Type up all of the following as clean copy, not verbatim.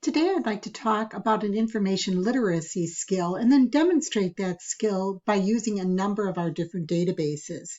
Today I'd like to talk about an information literacy skill and then demonstrate that skill by using a number of our different databases.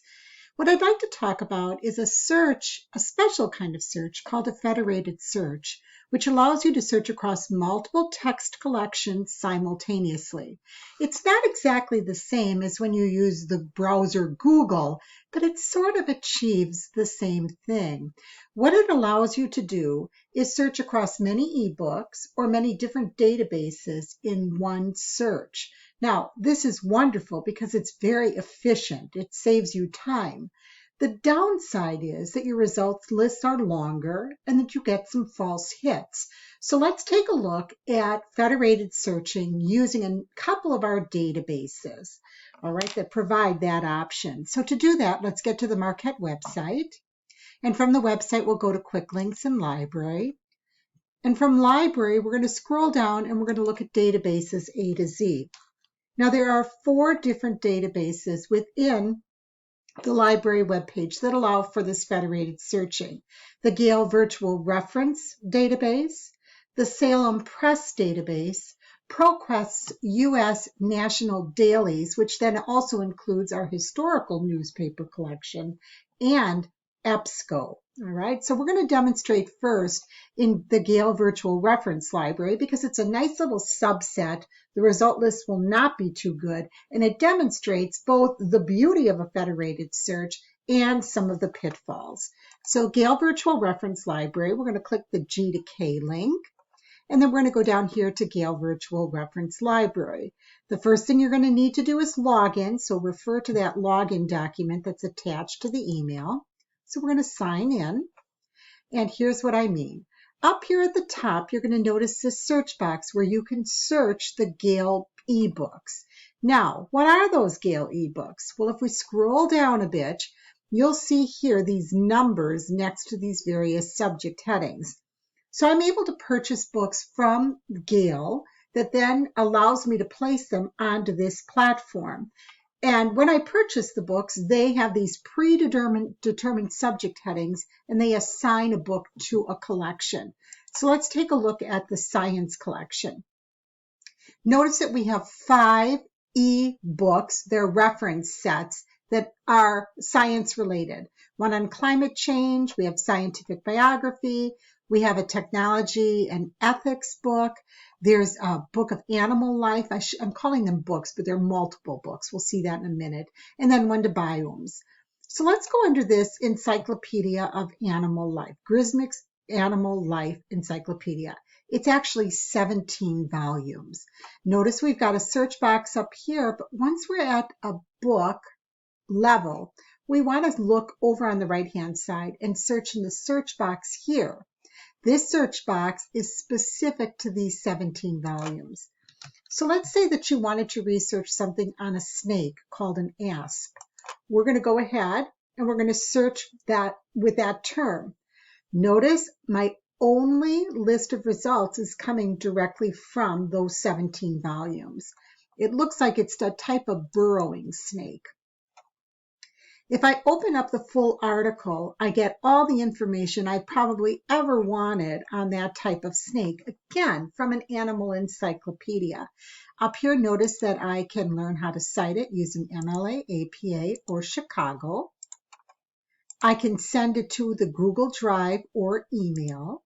What I'd like to talk about is a search, a special kind of search called a federated search, which allows you to search across multiple text collections simultaneously. It's not exactly the same as when you use the browser Google, but it sort of achieves the same thing. What it allows you to do is search across many ebooks or many different databases in one search. Now, this is wonderful because it's very efficient. It saves you time. The downside is that your results lists are longer and that you get some false hits. So let's take a look at federated searching using a couple of our databases, all right, that provide that option. So to do that, let's get to the Marquette website. And from the website, we'll go to Quick Links and Library. And from Library, we're going to scroll down and we're going to look at databases A to Z. Now, there are 4 different databases within the library webpage that allow for this federated searching. The Gale Virtual Reference Database, the Salem Press Database, ProQuest's U.S. National Dailies, which then also includes our historical newspaper collection, and EBSCO. All right, so we're going to demonstrate first in the Gale Virtual Reference Library because it's a nice little subset. The result list will not be too good, and it demonstrates both the beauty of a federated search and some of the pitfalls. So Gale Virtual Reference Library, we're going to click the G to K link, and then we're going to go down here to Gale Virtual Reference Library. The first thing you're going to need to do is log in, so refer to that login document that's attached to the email. So we're going to sign in, and here's what I mean. Up here at the top, you're going to notice this search box where you can search the Gale ebooks. Now, what are those Gale ebooks? Well, if we scroll down a bit, you'll see here these numbers next to these various subject headings. So I'm able to purchase books from Gale that then allows me to place them onto this platform. And when I purchase the books, they have these predetermined subject headings, and they assign a book to a collection. So let's take a look at the science collection. Notice that we have 5 e-books. They're reference sets that are science related. One on climate change, we have scientific biography, we have a technology and ethics book. There's a book of animal life. I'm calling them books, but they're multiple books. We'll see that in a minute. And then one to biomes. So let's go under this Encyclopedia of Animal Life, Grismick's Animal Life Encyclopedia. It's actually 17 volumes. Notice we've got a search box up here, but once we're at a book level, we want to look over on the right-hand side and search in the search box here. This search box is specific to these 17 volumes. So let's say that you wanted to research something on a snake called an asp. We're going to go ahead and we're going to search that with that term. Notice my only list of results is coming directly from those 17 volumes. It looks like it's a type of burrowing snake. If I open up the full article, I get all the information I probably ever wanted on that type of snake, again, from an animal encyclopedia. Up here, notice that I can learn how to cite it using MLA, APA, or Chicago. I can send it to the Google Drive or email.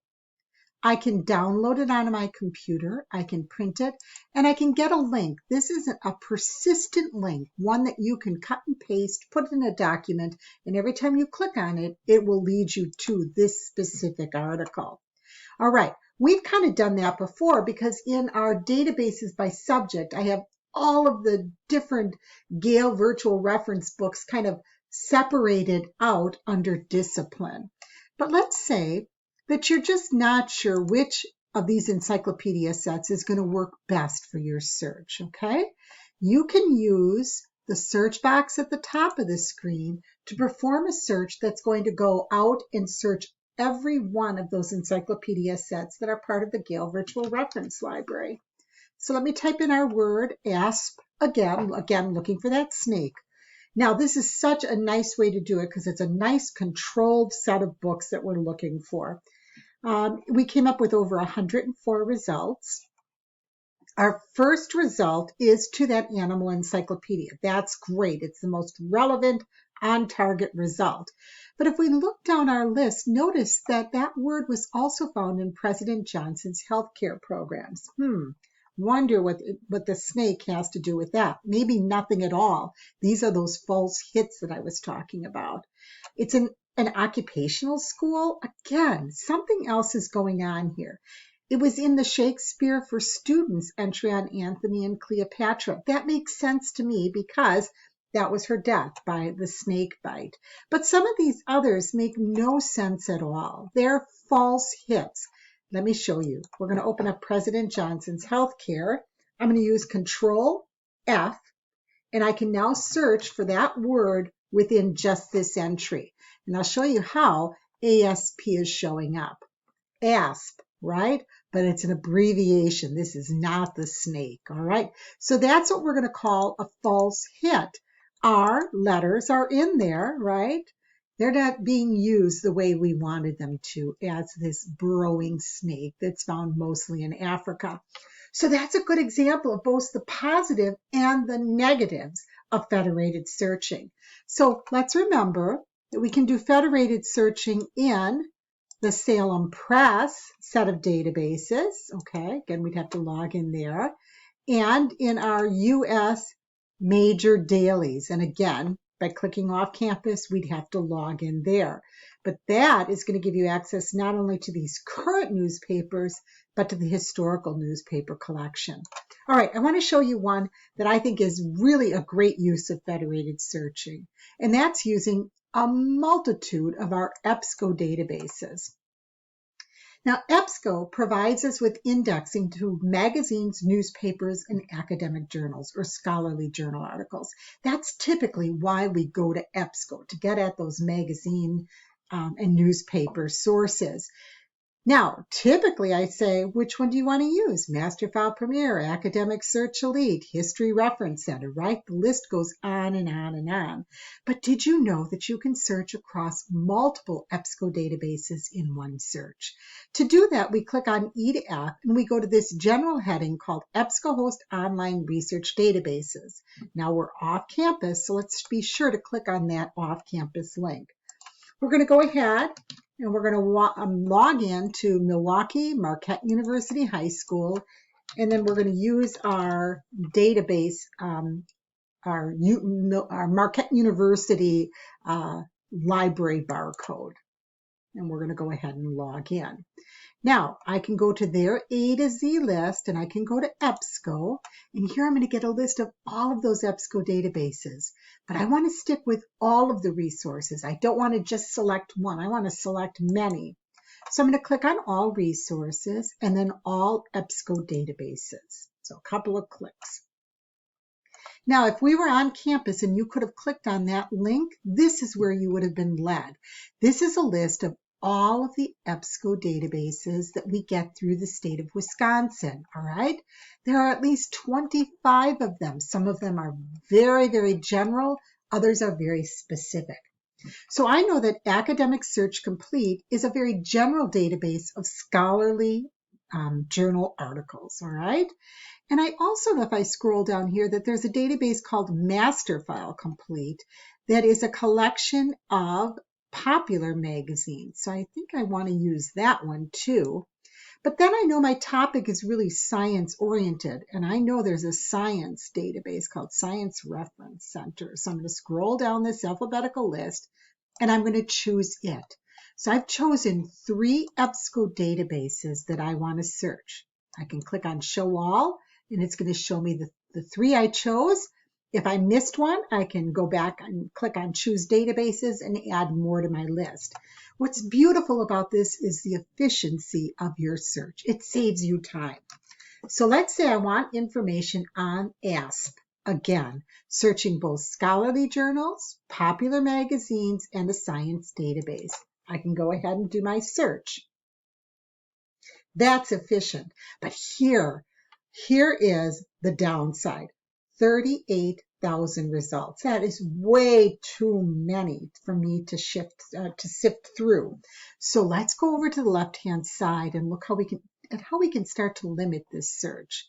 I can download it onto my computer, I can print it, and I can get a link. This is a persistent link, one that you can cut and paste, put in a document, and every time you click on it, it will lead you to this specific article. All right, we've kind of done that before because in our databases by subject, I have all of the different Gale virtual reference books kind of separated out under discipline. But let's say that you're just not sure which of these encyclopedia sets is going to work best for your search, okay? You can use the search box at the top of the screen to perform a search that's going to go out and search every one of those encyclopedia sets that are part of the Gale Virtual Reference Library. So let me type in our word, asp, again looking for that snake. Now, this is such a nice way to do it because it's a nice controlled set of books that we're looking for. We came up with over 104 results. Our first result is to that animal encyclopedia. That's great. It's the most relevant on-target result. But if we look down our list, notice that that word was also found in President Johnson's healthcare programs. Wonder what the snake has to do with that. Maybe nothing at all. These are those false hits that I was talking about. It's an occupational school. Again, something else is going on here. It was in the Shakespeare for Students entry on Antony and Cleopatra. That makes sense to me because that was her death by the snake bite. But some of these others make no sense at all. They're false hits. Let me show you. We're going to open up President Johnson's healthcare. I'm going to use Control F, and I can now search for that word within just this entry. And I'll show you how ASP is showing up. ASP, right? But it's an abbreviation. This is not the snake, all right? So that's what we're going to call a false hit. Our letters are in there, right? They're not being used the way we wanted them to as this burrowing snake that's found mostly in Africa. So that's a good example of both the positive and the negatives of federated searching. So let's remember that we can do federated searching in the Salem Press set of databases. Okay, again, we'd have to log in there. And in our U.S. major dailies. And again, by clicking off campus, we'd have to log in there. But that is going to give you access not only to these current newspapers, but to the historical newspaper collection. All right, I want to show you one that I think is really a great use of federated searching. And that's using a multitude of our EBSCO databases. Now, EBSCO provides us with indexing to magazines, newspapers, and academic journals or scholarly journal articles. That's typically why we go to EBSCO, to get at those magazine and newspaper sources. Now, typically I say, which one do you want to use? Master File Premier, Academic Search Elite, History Reference Center, right? The list goes on and on and on. But did you know that you can search across multiple EBSCO databases in one search? To do that, we click on E to F and we go to this general heading called EBSCO Host Online Research Databases. Now we're off campus, so let's be sure to click on that off-campus link. We're going to go ahead and we're going to log in to Milwaukee Marquette University High School, and then we're going to use our database, our Marquette University library barcode, and we're going to go ahead and log in. Now, I can go to their A to Z list, and I can go to EBSCO, and here I'm going to get a list of all of those EBSCO databases. But I want to stick with all of the resources. I don't want to just select one. I want to select many. So I'm going to click on All Resources, and then All EBSCO Databases. So a couple of clicks. Now, if we were on campus and you could have clicked on that link, this is where you would have been led. This is a list of all of the EBSCO databases that we get through the state of Wisconsin, all right? There are at least 25 of them. Some of them are very, very general. Others are very specific. So I know that Academic Search Complete is a very general database of scholarly journal articles, all right? And I also know if I scroll down here that there's a database called Master File Complete that is a collection of popular magazines. So I think I want to use that one too. But then I know my topic is really science oriented, and I know there's a science database called Science Reference Center. So I'm going to scroll down this alphabetical list and I'm going to choose it. So I've chosen 3 EBSCO databases that I want to search. I can click on Show All, and it's going to show me the 3 I chose. If I missed one, I can go back and click on Choose Databases and add more to my list. What's beautiful about this is the efficiency of your search. It saves you time. So let's say I want information on ASP. Again, searching both scholarly journals, popular magazines, and a science database. I can go ahead and do my search. That's efficient. But here is the downside. 38 thousand results. That is way too many for me to sift through. So let's go over to the left-hand side and look how we can start to limit this search.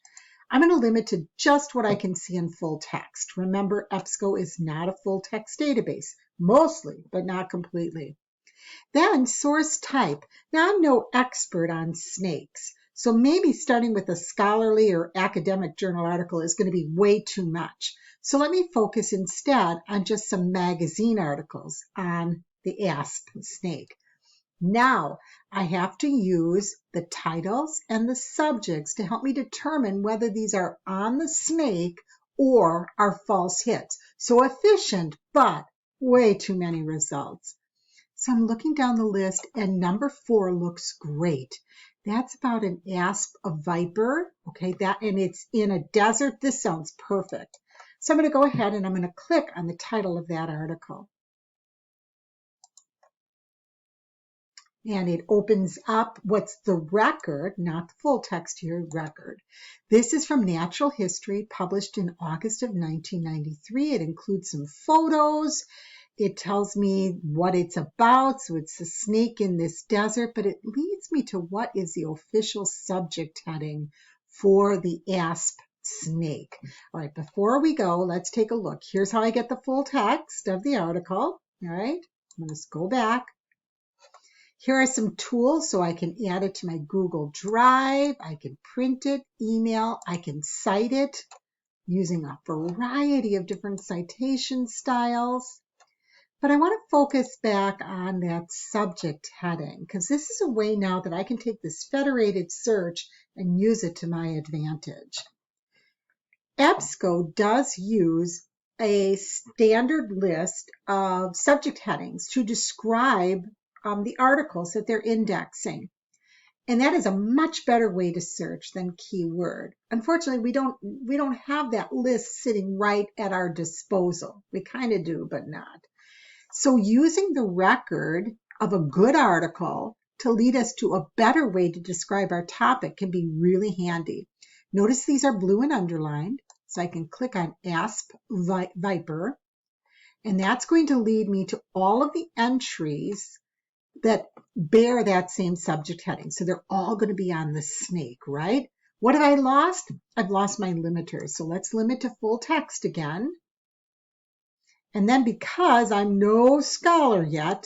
I'm going to limit to just what I can see in full text. Remember, EBSCO is not a full text database, mostly, but not completely. Then source type. Now, I'm no expert on snakes, so maybe starting with a scholarly or academic journal article is going to be way too much. So let me focus instead on just some magazine articles on the asp snake. Now, I have to use the titles and the subjects to help me determine whether these are on the snake or are false hits. So efficient, but way too many results. So I'm looking down the list and number 4 looks great. That's about an asp, a viper, okay, and it's in a desert. This sounds perfect. So I'm going to go ahead and I'm going to click on the title of that article. And it opens up what's the record, not the full text here, record. This is from Natural History, published in August of 1993. It includes some photos. It tells me what it's about. So it's a snake in this desert, but it leads me to what is the official subject heading for the asp snake. All right, before we go, let's take a look. Here's how I get the full text of the article. All right, I'm going to go back. Here are some tools so I can add it to my Google Drive. I can print it, email, I can cite it using a variety of different citation styles. But I want to focus back on that subject heading because this is a way now that I can take this federated search and use it to my advantage. EBSCO does use a standard list of subject headings to describe the articles that they're indexing. And that is a much better way to search than keyword. Unfortunately, we don't have that list sitting right at our disposal. We kind of do, but not. So using the record of a good article to lead us to a better way to describe our topic can be really handy. Notice these are blue and underlined, so I can click on asp viper, and that's going to lead me to all of the entries that bear that same subject heading. So they're all going to be on the snake, right? What have I lost? I've lost my limiters. So let's limit to full text again. And then because I'm no scholar yet,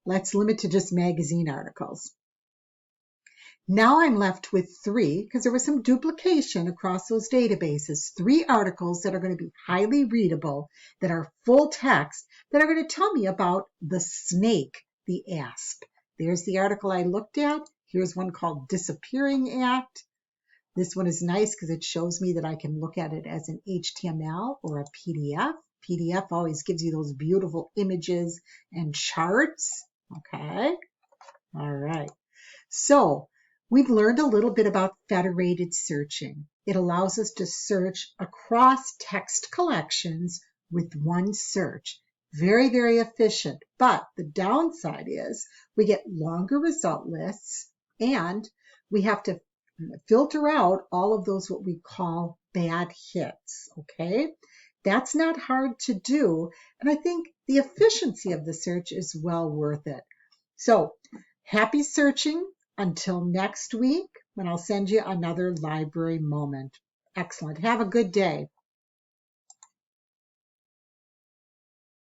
let's limit to just magazine articles. Now I'm left with 3, because there was some duplication across those databases, 3 articles that are going to be highly readable, that are full text, that are going to tell me about the snake, the asp. There's the article I looked at. Here's one called Disappearing Act. This one is nice because it shows me that I can look at it as an HTML or a PDF. PDF always gives you those beautiful images and charts. Okay. All right. So we've learned a little bit about federated searching. It allows us to search across text collections with one search. Very, very efficient. But the downside is we get longer result lists and we have to filter out all of those what we call bad hits. Okay. That's not hard to do. And I think the efficiency of the search is well worth it. So happy searching until next week when I'll send you another library moment. Excellent. Have a good day.